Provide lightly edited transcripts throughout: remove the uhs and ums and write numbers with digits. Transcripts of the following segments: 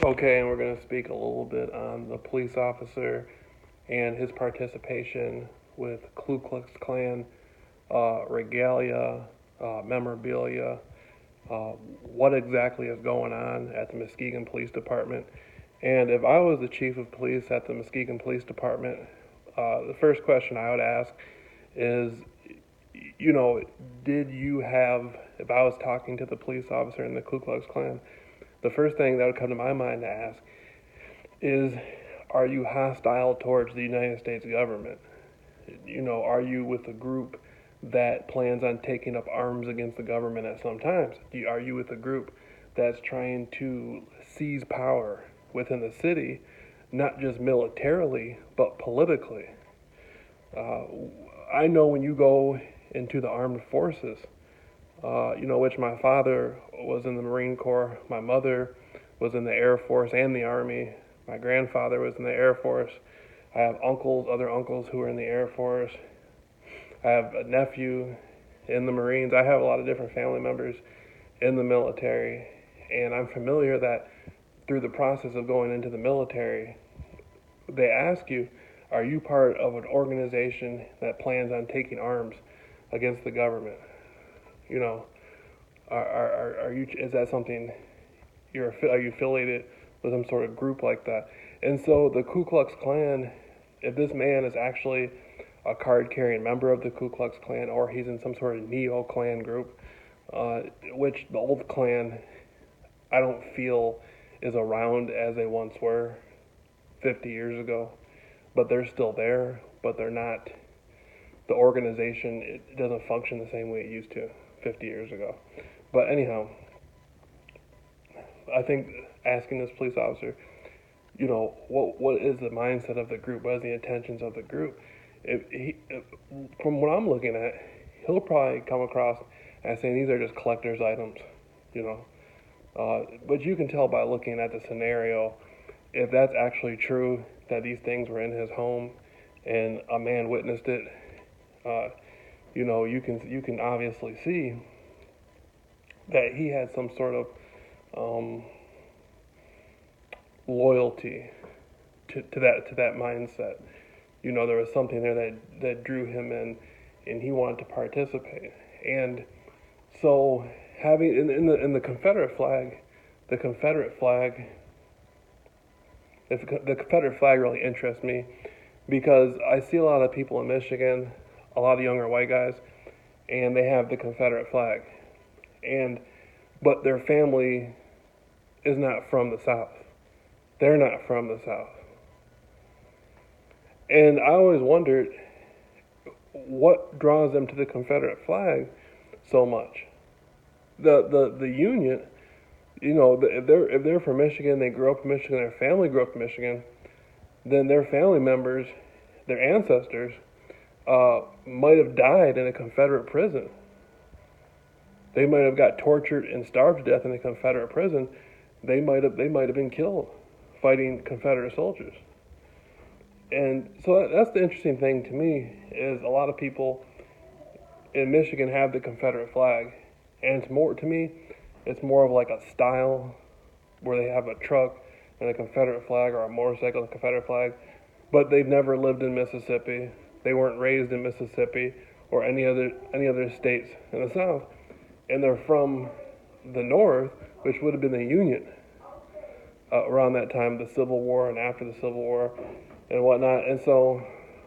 Okay, and we're going to speak a little bit on the police officer and his participation with Ku Klux Klan regalia, memorabilia, uh, what exactly is going on at the Muskegon Police Department. And if I was the chief of police at the Muskegon Police Department, the first question I would ask is, you know, did you have, if I was talking to the police officer in the Ku Klux Klan, the first thing that would come to my mind to ask is, are you hostile towards the United States government? Are you with a group that plans on taking up arms against the government at some times? Are you with a group that's trying to seize power within the city, not just militarily, but politically? Uh, I know when you go into the armed forces, which my father was in the Marine Corps, my mother was in the Air Force and the Army, my grandfather was in the Air Force. I have other uncles who are in the Air Force. I have a nephew in the Marines. I have a lot of different family members in the military, and I'm familiar that through the process of going into the military, they ask you, are you part of an organization that plans on taking arms against the government? You know, are you, is that something are you affiliated with some sort of group like that? And so the Ku Klux Klan, if this man is actually a card-carrying member of the Ku Klux Klan, or he's in some sort of neo-Klan group, which the old Klan I don't feel is around as they once were 50 years ago, but they're still there, but they're not, the organization, it doesn't function the same way it used to 50 years ago. But anyhow, I think asking this police officer, what is the mindset of the group? What is the intentions of the group? If, from what I'm looking at, he'll probably come across as saying these are just collector's items, you know. But you can tell by looking at the scenario if that's actually true, that these things were in his home and a man witnessed it. Uh, you can obviously see that he had some sort of um, loyalty to that mindset. There was something there that drew him in, and he wanted to participate. And so, having in the Confederate flag, the Confederate flag, the Confederate flag really interests me because I see a lot of people in Michigan, a lot of younger white guys, and they have the Confederate flag, and but their family is not from the South. They're not from the South. And I always wondered what draws them to the Confederate flag so much. The Union, if they're from Michigan, they grew up in Michigan, their family grew up in Michigan, then their family members, their ancestors, might have died in a Confederate prison. They might have got tortured and starved to death in a Confederate prison. They might have been killed fighting Confederate soldiers. And so that's the interesting thing to me is a lot of people in Michigan have the Confederate flag, and it's more to me, it's more of like a style where they have a truck and a Confederate flag or a motorcycle and a Confederate flag, but they've never lived in Mississippi. They weren't raised in Mississippi or any other states in the South, and they're from the North, which would have been the Union around that time, the Civil War and after the Civil War and whatnot. And so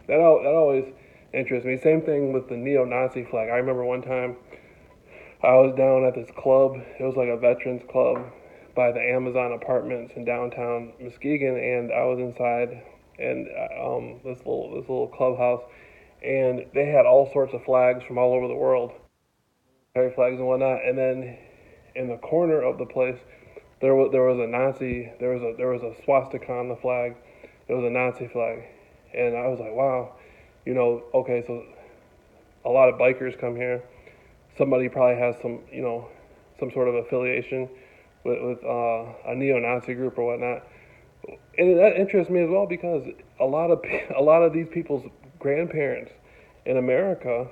that always interests me. Same thing with the neo-Nazi flag. I remember one time I was down at this club. It was like a veterans club by the Amazon Apartments in downtown Muskegon, and I was inside and this little clubhouse, and they had all sorts of flags from all over the world, military flags and whatnot. And then in the corner of the place, there was a Nazi. There was a swastika on the flag. It was a Nazi flag, and I was like, wow, okay, so a lot of bikers come here. Somebody probably has some sort of affiliation with a neo-Nazi group or whatnot, and that interests me as well because a lot of these people's grandparents in America,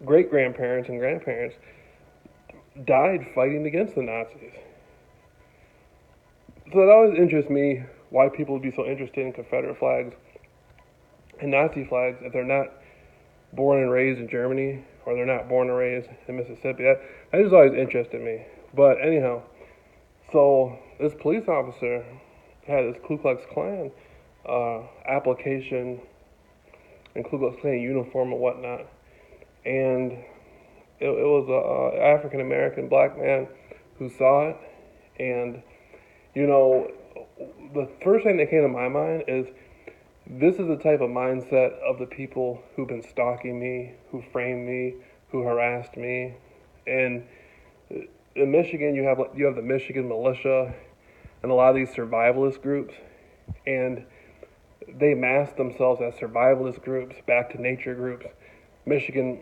great grandparents and grandparents, died fighting against the Nazis. So it always interests me why people would be so interested in Confederate flags and Nazi flags if they're not born and raised in Germany or they're not born and raised in Mississippi. That just always interested me. But anyhow, so this police officer had this Ku Klux Klan application and Ku Klux Klan uniform and whatnot, and it was a African American black man who saw it, and you know, the first thing that came to my mind is this is the type of mindset of the people who've been stalking me, who framed me, who harassed me, and in Michigan you have the Michigan militia and a lot of these survivalist groups, and they mask themselves as survivalist groups, back to nature groups, Michigan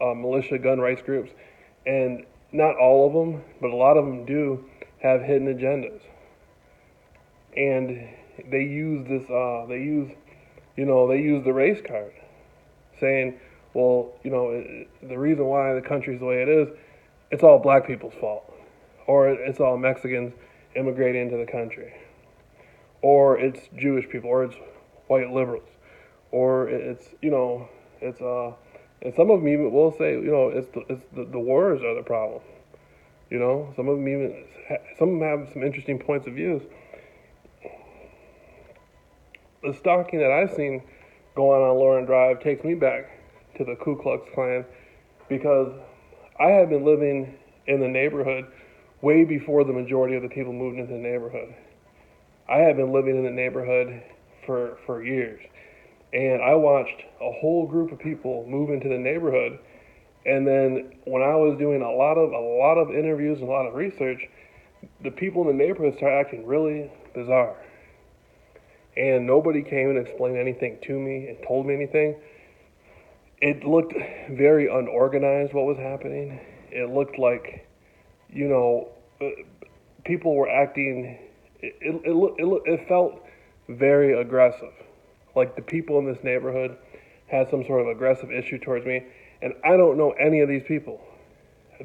militia gun rights groups, and not all of them, but a lot of them do have hidden agendas, and they use this. They use the race card, saying, well, the reason why the country's the way it is, it's all black people's fault, or it's all Mexicans immigrating into the country, or it's Jewish people, or it's white liberals, or and some of them even will say, it's the wars are the problem. Some of them have some interesting points of views. The stalking that I've seen going on Lauren Drive takes me back to the Ku Klux Klan because I had been living in the neighborhood way before the majority of the people moved into the neighborhood. I had been living in the neighborhood for years, and I watched a whole group of people move into the neighborhood. And then when I was doing a lot of interviews and a lot of research, the people in the neighborhood started acting really bizarre. And nobody came and explained anything to me and told me anything. It looked very unorganized what was happening. It looked like, people were acting, it felt very aggressive. Like the people in this neighborhood had some sort of aggressive issue towards me. And I don't know any of these people.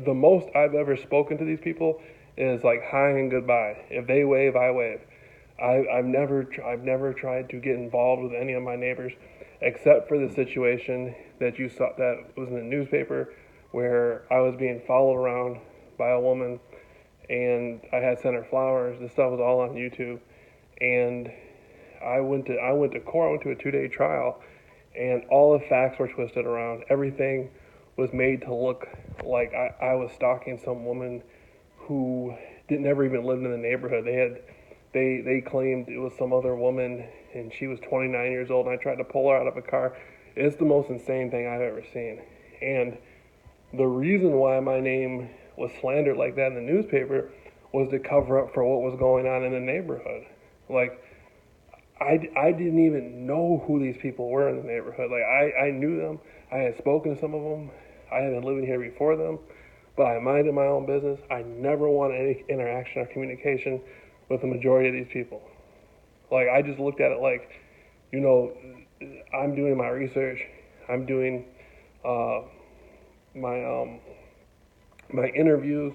The most I've ever spoken to these people is like hi and goodbye. If they wave, I wave. I've never tried to get involved with any of my neighbors, except for the situation that you saw that was in the newspaper, where I was being followed around by a woman, and I had sent her flowers. This stuff was all on YouTube, and I went to court. I went to a 2-day trial, and all the facts were twisted around. Everything was made to look like I was stalking some woman who never even lived in the neighborhood. They claimed it was some other woman, and she was 29 years old, and I tried to pull her out of a car. It's the most insane thing I've ever seen. And the reason why my name was slandered like that in the newspaper was to cover up for what was going on in the neighborhood. Like, I didn't even know who these people were in the neighborhood. Like, I knew them. I had spoken to some of them. I had been living here before them. But I minded my own business. I never wanted any interaction or communication with the majority of these people. Like, I just looked at it like, I'm doing my research. I'm doing my interviews,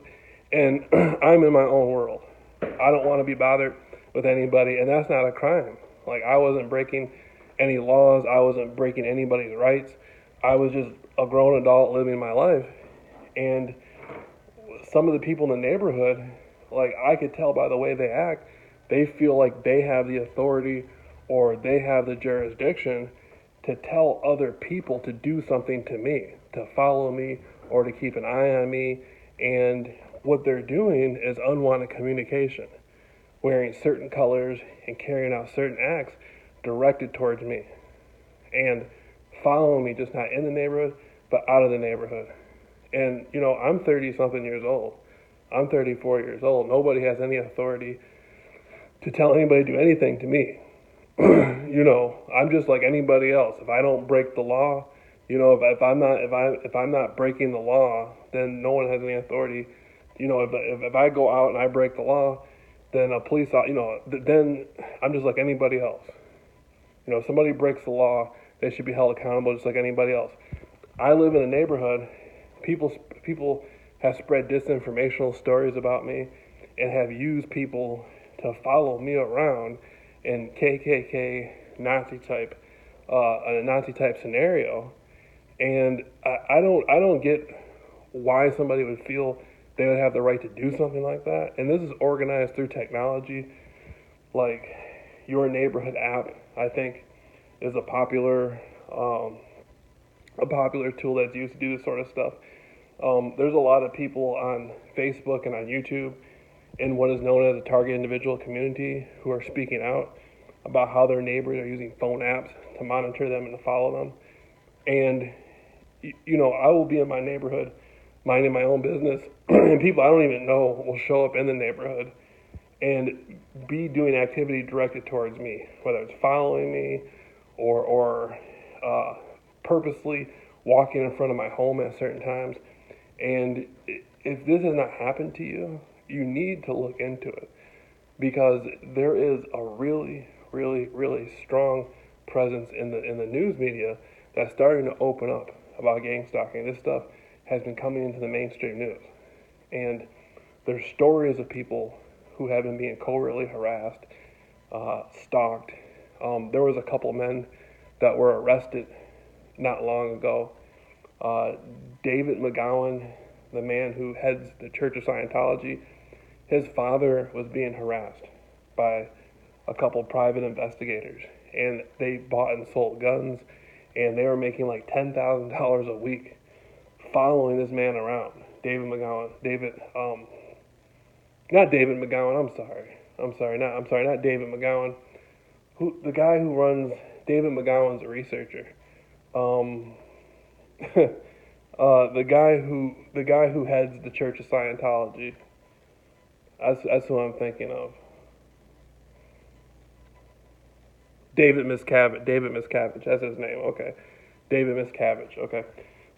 and I'm in my own world. I don't want to be bothered with anybody, and that's not a crime. Like, I wasn't breaking any laws. I wasn't breaking anybody's rights. I was just a grown adult living my life. And some of the people in the neighborhood, like, I could tell by the way they act, they feel like they have the authority or they have the jurisdiction to tell other people to do something to me, to follow me or to keep an eye on me. And what they're doing is unwanted communication, wearing certain colors and carrying out certain acts directed towards me. And following me, just not in the neighborhood, but out of the neighborhood. And, I'm 30-something years old. I'm 34 years old. Nobody has any authority to tell anybody to do anything to me. I'm just like anybody else. If I don't break the law, if I'm not breaking the law, then no one has any authority. If I go out and I break the law, then then I'm just like anybody else. If somebody breaks the law, they should be held accountable just like anybody else. I live in a neighborhood. People have spread disinformational stories about me and have used people to follow me around in KKK Nazi type, a Nazi type scenario, and I don't get why somebody would feel they would have the right to do something like that. And this is organized through technology, like your neighborhood app. I think is a popular tool that's used to do this sort of stuff. There's a lot of people on Facebook and on YouTube in what is known as a target individual community who are speaking out about how their neighbors are using phone apps to monitor them and to follow them. And, I will be in my neighborhood minding my own business, and people I don't even know will show up in the neighborhood and be doing activity directed towards me, whether it's following me or purposely walking in front of my home at certain times. And if this has not happened to you, you need to look into it, because there is a really, really, really strong presence in the news media that's starting to open up about gang stalking. This stuff has been coming into the mainstream news, and there's stories of people who have been being covertly harassed, stalked. There was a couple men that were arrested not long ago. David McGowan, the man who heads the Church of Scientology, his father was being harassed by a couple private investigators, and they bought and sold guns, and they were making like $10,000 a week following this man around. Not David McGowan. Not David McGowan. The guy who runs David McGowan's a researcher. The guy who heads the Church of Scientology. That's who I'm thinking of. David Miscavige. That's his name. Okay. David Miscavige. Okay.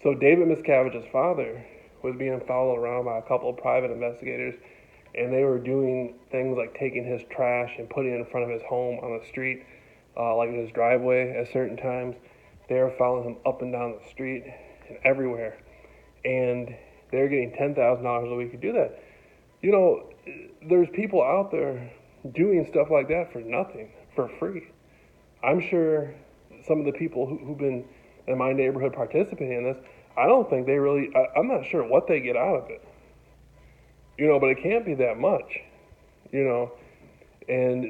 So David Miscavige's father was being followed around by a couple of private investigators, and they were doing things like taking his trash and putting it in front of his home on the street, like in his driveway at certain times. They were following him up and down the street and everywhere, and they're getting $10,000 a week to do that. There's people out there doing stuff like that for nothing, for free. I'm sure some of the people who've been in my neighborhood participating in this, I don't think they really, I'm not sure what they get out of it. But it can't be that much, and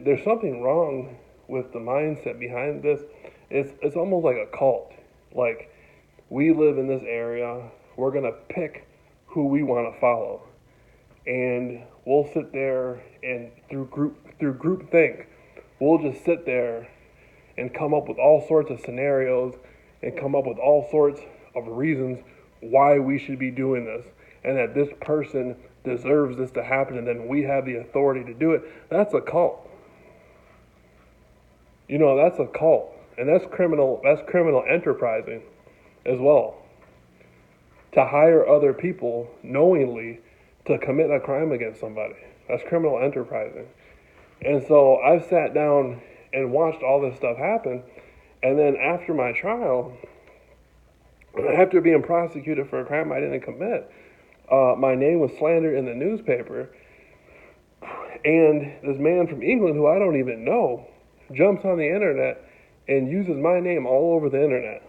there's something wrong with the mindset behind this. It's almost like a cult. Like, we live in this area, we're going to pick who we want to follow, and we'll sit there and through group think, we'll just sit there and come up with all sorts of scenarios and come up with all sorts of reasons why we should be doing this, and that this person deserves this to happen, and then we have the authority to do it. That's a cult. That's a cult, and that's criminal enterprising as well. To hire other people knowingly to commit a crime against somebody, that's criminal enterprising. And so I've sat down and watched all this stuff happen, and then after my trial, after being prosecuted for a crime I didn't commit, my name was slandered in the newspaper, and this man from England who I don't even know jumps on the internet and uses my name all over the internet.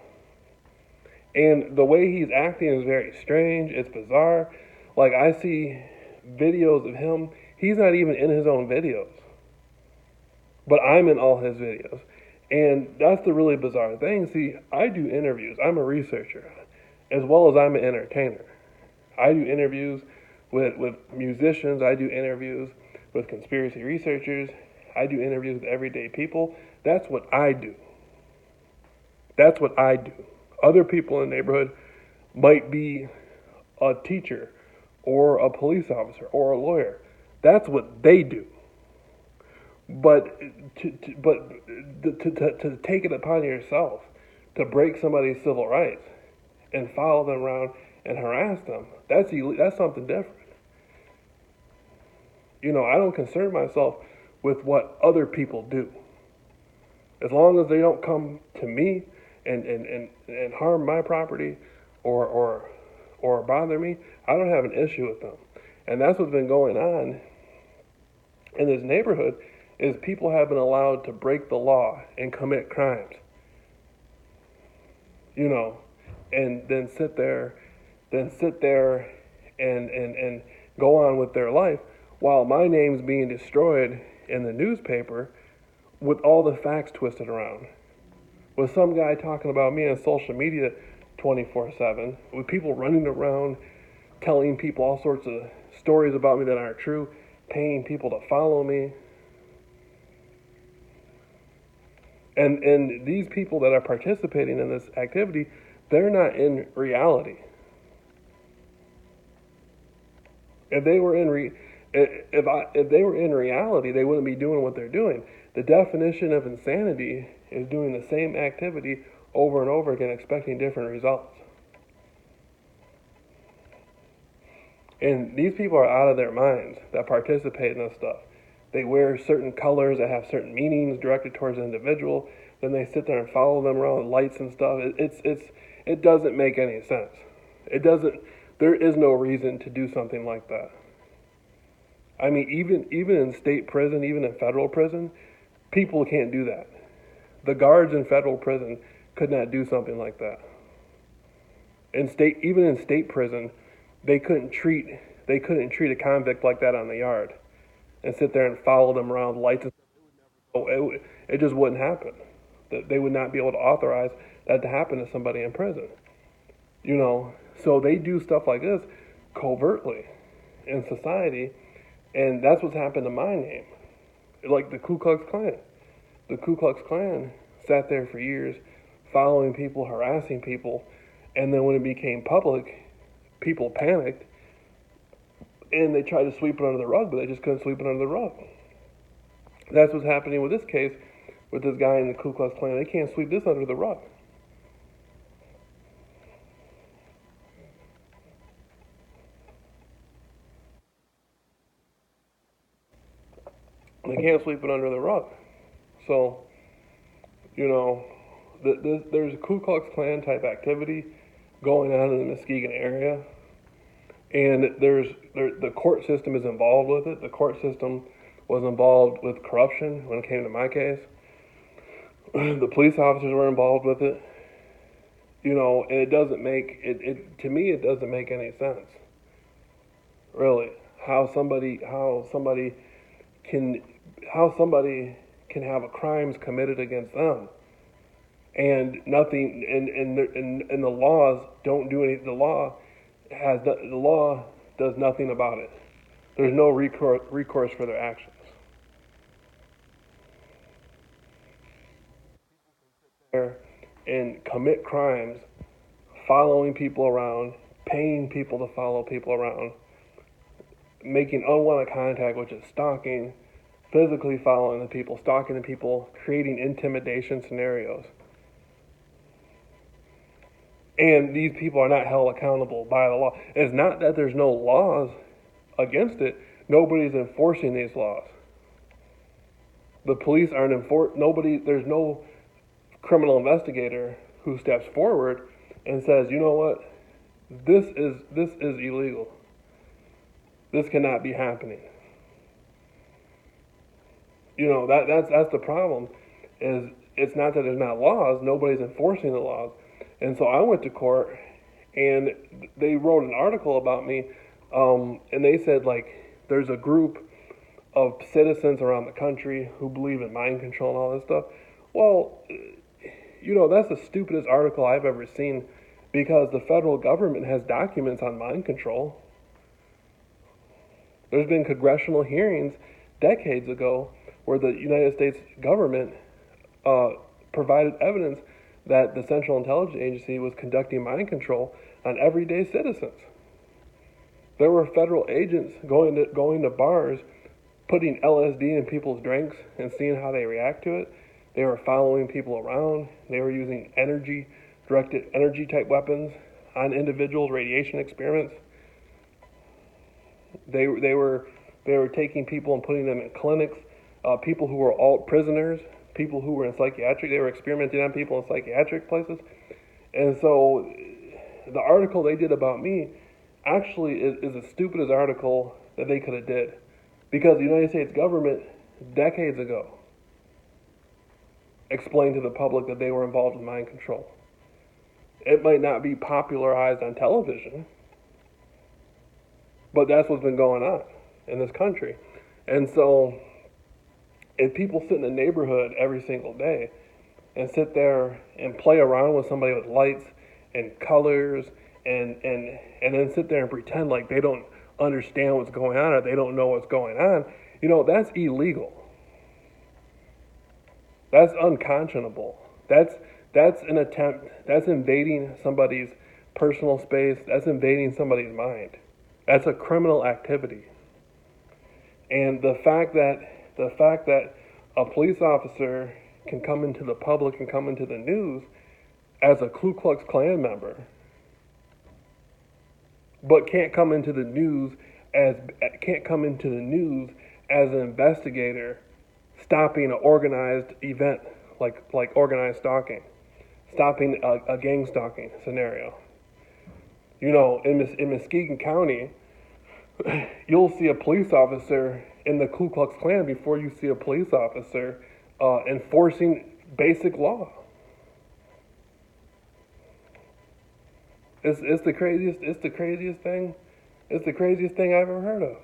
And the way he's acting is very strange. It's bizarre. Like, I see videos of him. He's not even in his own videos, but I'm in all his videos. And that's the really bizarre thing. See, I do interviews. I'm a researcher, as well as I'm an entertainer. I do interviews with musicians. I do interviews with conspiracy researchers. I do interviews with everyday people. That's what I do. Other people in the neighborhood might be a teacher or a police officer or a lawyer. That's what they do. But to take it upon yourself to break somebody's civil rights and follow them around and harass them, that's something different. I don't concern myself with what other people do. As long as they don't come to me and harm my property or bother me, I don't have an issue with them. And that's what's been going on in this neighborhood is people have been allowed to break the law and commit crimes, you know, and then sit there and go on with their life while my name's being destroyed in the newspaper with all the facts twisted around. With some guy talking about me on social media 24/7, with people running around telling people all sorts of stories about me that aren't true, paying people to follow me. And these people that are participating in this activity, they're not in reality. If they were in if they were in reality, they wouldn't be doing what they're doing. The definition of insanity is doing the same activity over and over again, expecting different results. And these people are out of their minds that participate in this stuff. They wear certain colors that have certain meanings directed towards an individual. Then they sit there and follow them around with lights and stuff. It doesn't make any sense. It doesn't. There is no reason to do something like that. I mean, even in state prison, even in federal prison, people can't do that. The guards in federal prison could not do something like that. Even in state prison, they couldn't treat a convict like that on the yard and sit there and follow them around with lights. It just wouldn't happen. They would not be able to authorize that to happen to somebody in prison. You know, so they do stuff like this covertly in society, and that's what's happened to my name. Like the Ku Klux Klan. The Ku Klux Klan sat there for years following people, harassing people, and then when it became public, people panicked and they tried to sweep it under the rug, but they just couldn't sweep it under the rug. That's what's happening with this case with this guy in the Ku Klux Klan. They can't sweep this under the rug. They can't sweep it under the rug. So, you know, there's a Ku Klux Klan type activity going on in the Muskegon area, and the court system is involved with it. The court system was involved with corruption when it came to my case. The police officers were involved with it. You know, and it doesn't make it to me. It doesn't make any sense, really. How somebody can have a crimes committed against them, and nothing, and the laws don't do any. The law does nothing about it. There's no recourse for their actions. There and commit crimes, following people around, paying people to follow people around, making unwanted contact, which is stalking, physically following the people, stalking the people, creating intimidation scenarios. And these people are not held accountable by the law. It's not that there's no laws against it. Nobody's enforcing these laws. The police aren't there's no criminal investigator who steps forward and says, you know what, this is illegal. This cannot be happening. You know, that's the problem. Is it's not that there's not laws, nobody's enforcing the laws. And so I went to court, and they wrote an article about me, and they said, like, there's a group of citizens around the country who believe in mind control and all this stuff. Well, you know, that's the stupidest article I've ever seen, because the federal government has documents on mind control. There's been congressional hearings decades ago where the United States government provided evidence that the Central Intelligence Agency was conducting mind control on everyday citizens. There were federal agents going to bars, putting LSD in people's drinks and seeing how they react to it. They were following people around. They were using directed energy type weapons on individuals, radiation experiments. They were taking people and putting them in clinics. People who were all prisoners, people who were in psychiatric, they were experimenting on people in psychiatric places. And so the article they did about me actually is the stupidest article that they could have did, Because the United States government, decades ago, explained to the public that they were involved in mind control. It might not be popularized on television, but that's what's been going on in this country. And so, if people sit in the neighborhood every single day and sit there and play around with somebody with lights and colors and then sit there and pretend like they don't understand what's going on or they don't know what's going on, that's illegal. That's unconscionable. That's an attempt, that's invading somebody's personal space, that's invading somebody's mind. That's a criminal activity. And the fact that a police officer can come into the public and come into the news as a Ku Klux Klan member, but can't come into the news as an investigator stopping an organized event like organized stalking, stopping a gang stalking scenario. In Muskegon County, you'll see a police officer in the Ku Klux Klan before you see a police officer enforcing basic law. It's the craziest thing I've ever heard of.